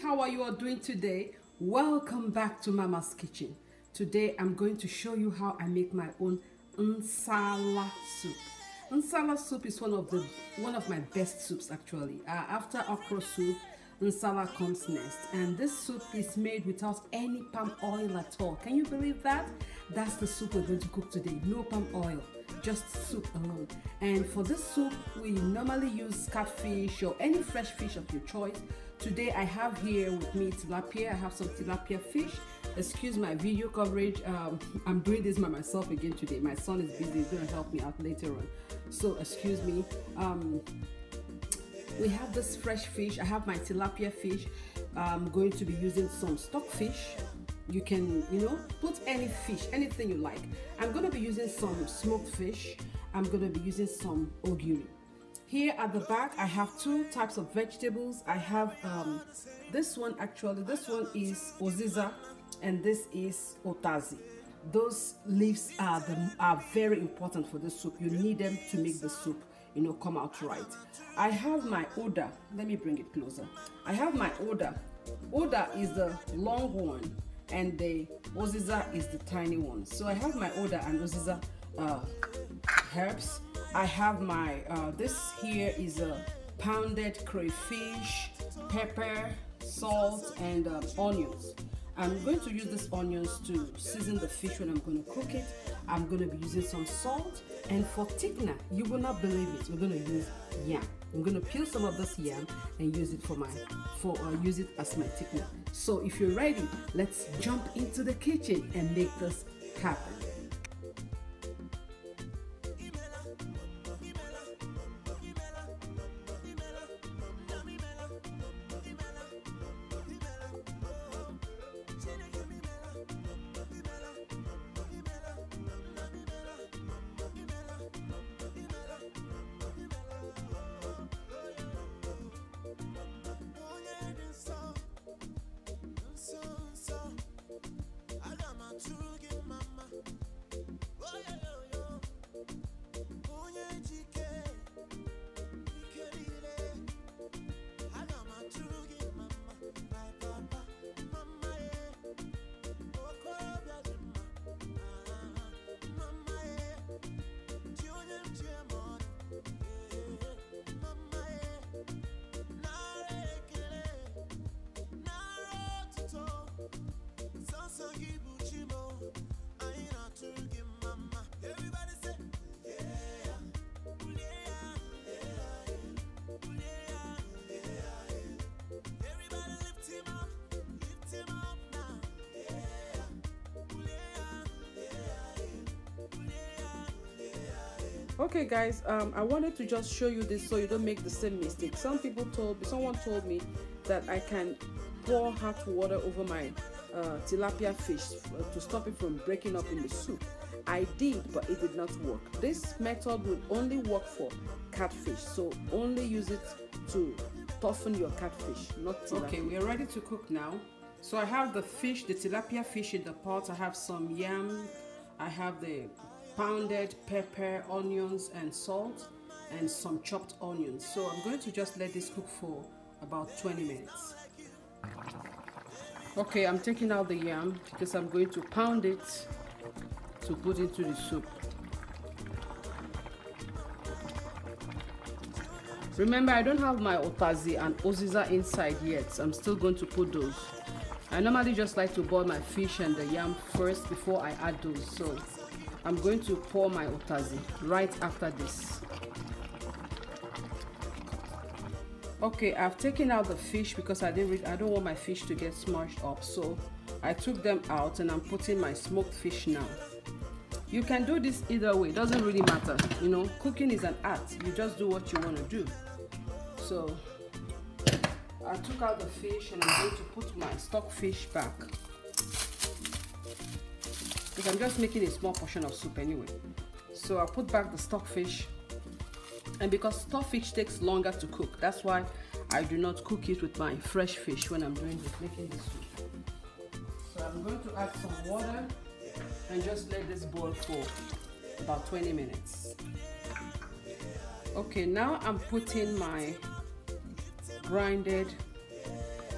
how are you all doing today? Welcome back to Mama's Kitchen. Today I'm going to show you how I make my own Nsala soup. Nsala soup is one of my best soups actually. After okra soup, Nsala comes next, and this soup is made without any palm oil at all. Can you believe that? That's the soup we're going to cook today. No palm oil, just soup alone. And for this soup, we normally use catfish or any fresh fish of your choice. Today I have here with me tilapia. I have some tilapia fish. Excuse my video coverage. I'm doing this by myself again today. My son is busy. He's going to help me out later on. So excuse me. We have this fresh fish. I have my tilapia fish. I'm going to be using some stock fish. You can, put any fish, anything you like. I'm going to be using some smoked fish. I'm going to be using some ogiri. Here at the back, I have two types of vegetables. I have this one actually. This one is oziza, and this is otazi. Those leaves are very important for the soup. You need them to make the soup come out right. I have my oda. Let me bring it closer. I have my oda. Oda is the long one, and the oziza is the tiny one. So I have my oda and oziza herbs. I have my this here is a pounded crayfish, pepper, salt, and onions. I'm going to use these onions to season the fish when I'm going to cook it. I'm going to be using some salt, and for thickener, you will not believe it, we're going to use yam. I'm going to peel some of this yam and use it use it as my thickener. So if you're ready, let's jump into the kitchen and make this happen. Okay guys, I wanted to just show you this so you don't make the same mistake. Someone told me that I can pour hot water over my tilapia fish to stop it from breaking up in the soup. I did, but it did not work. This method will only work for catfish, so only use it to toughen your catfish, not tilapia. Okay, we are ready to cook now. So I have the fish, the tilapia fish in the pot. I have some yam. I have the pounded pepper, onions, and salt, and some chopped onions. So I'm going to just let this cook for about 20 minutes. Okay, I'm taking out the yam because I'm going to pound it to put into the soup. Remember, I don't have my otazi and oziza inside yet. I'm still going to put those. I normally just like to boil my fish and the yam first before I add those. So I'm going to pour my otazi right after this. Okay, I've taken out the fish because I don't want my fish to get smushed up. So I took them out and I'm putting my smoked fish now. You can do this either way, it doesn't really matter. Cooking is an art. You just do what you want to do. So I took out the fish and I'm going to put my stock fish back. Because I'm just making a small portion of soup anyway. So I put back the stock fish, and because stock fish takes longer to cook, that's why I do not cook it with my fresh fish when I'm making the soup. So I'm going to add some water and just let this boil for about 20 minutes. Okay, now I'm putting my grinded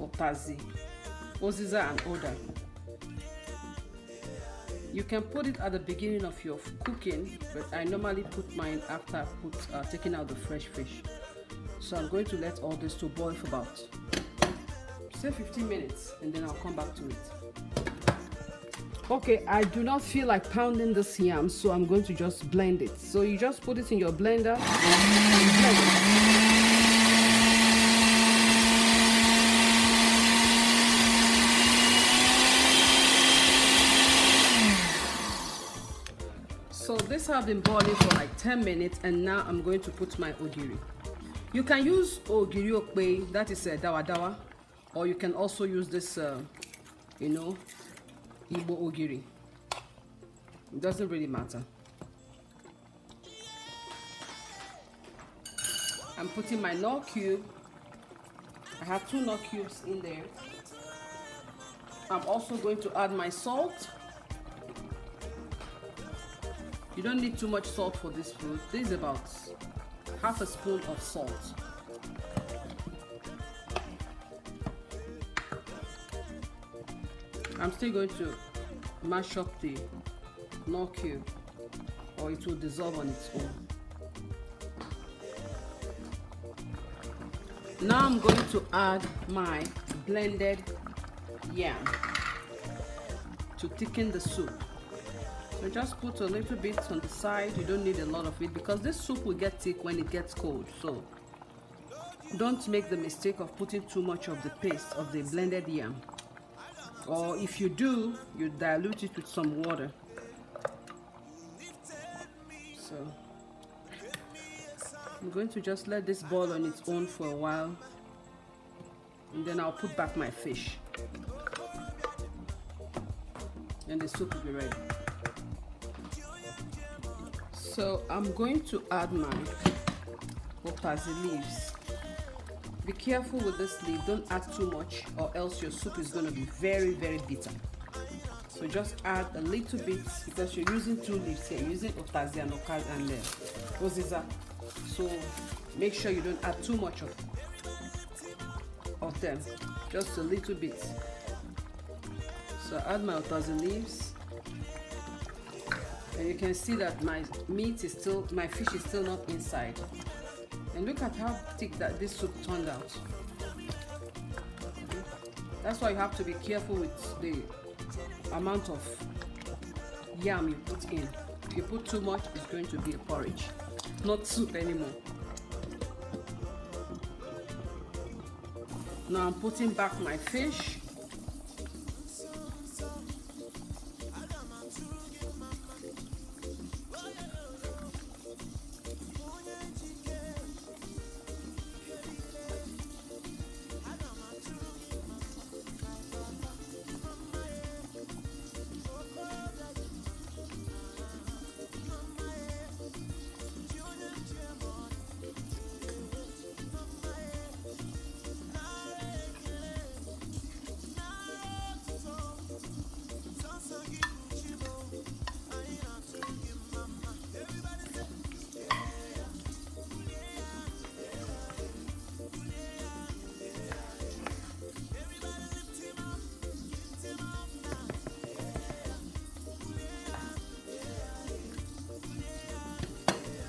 utazi, oziza and oda. You can put it at the beginning of your cooking, but I normally put mine after I've taken out the fresh fish. So I'm going to let all this to boil for about, say 15 minutes, and then I'll come back to it. Okay, I do not feel like pounding this yam, so I'm going to just blend it. So you just put it in your blender and blend it. So this has been boiling for like 10 minutes, and now I'm going to put my ogiri. You can use ogiri okpe, that is dawa dawa, or you can also use this, you know, Igbo ogiri. It doesn't really matter. I'm putting my knorr cube. I have 2 knorr cubes in there. I'm also going to add my salt. You don't need too much salt for this food. This is about half a spoon of salt. I'm still going to mash up the knorr cube, or it will dissolve on its own. Now I'm going to add my blended yam to thicken the soup. So just put a little bit on the side. You don't need a lot of it because this soup will get thick when it gets cold. So don't make the mistake of putting too much of the paste of the blended yam. Or if you do, you dilute it with some water. So I'm going to just let this boil on its own for a while, and then I'll put back my fish, and the soup will be ready. So I'm going to add my utazi leaves. Be careful with this leaf, don't add too much or else your soup is going to be very, very bitter. So just add a little bit because you're using 2 leaves here, you're using utazi and oziza. So make sure you don't add too much of them, just a little bit. So I add my utazi leaves. And you can see that my fish is still not inside. And look at how thick that this soup turned out. That's why you have to be careful with the amount of yam you put in. If you put too much, it's going to be a porridge, not soup anymore. Now I'm putting back my fish.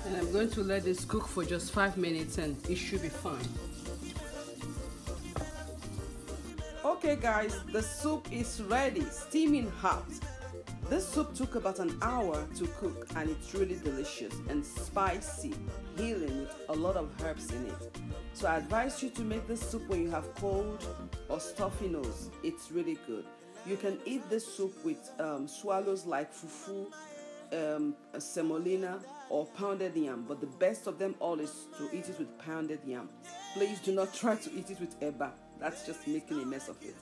And I'm going to let this cook for just 5 minutes and it should be fine. Okay guys, the soup is ready, steaming hot. This soup took about an hour to cook and it's really delicious and spicy, healing with a lot of herbs in it. So I advise you to make this soup when you have cold or stuffy nose. It's really good. You can eat this soup with swallows like fufu, semolina, or pounded yam, but the best of them all is to eat it with pounded yam. Please do not try to eat it with eba. That's just making a mess of it.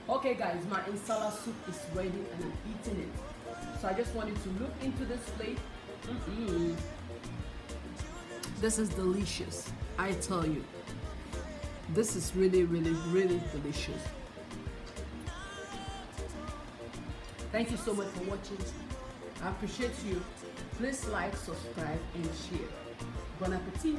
Okay guys, my Nsala soup is ready and I'm eating it. So I just want you to look into this plate. This is delicious, I tell you. This is really, really, really delicious. Thank you so much for watching. I appreciate you. Please like, subscribe, and share. Bon appetit.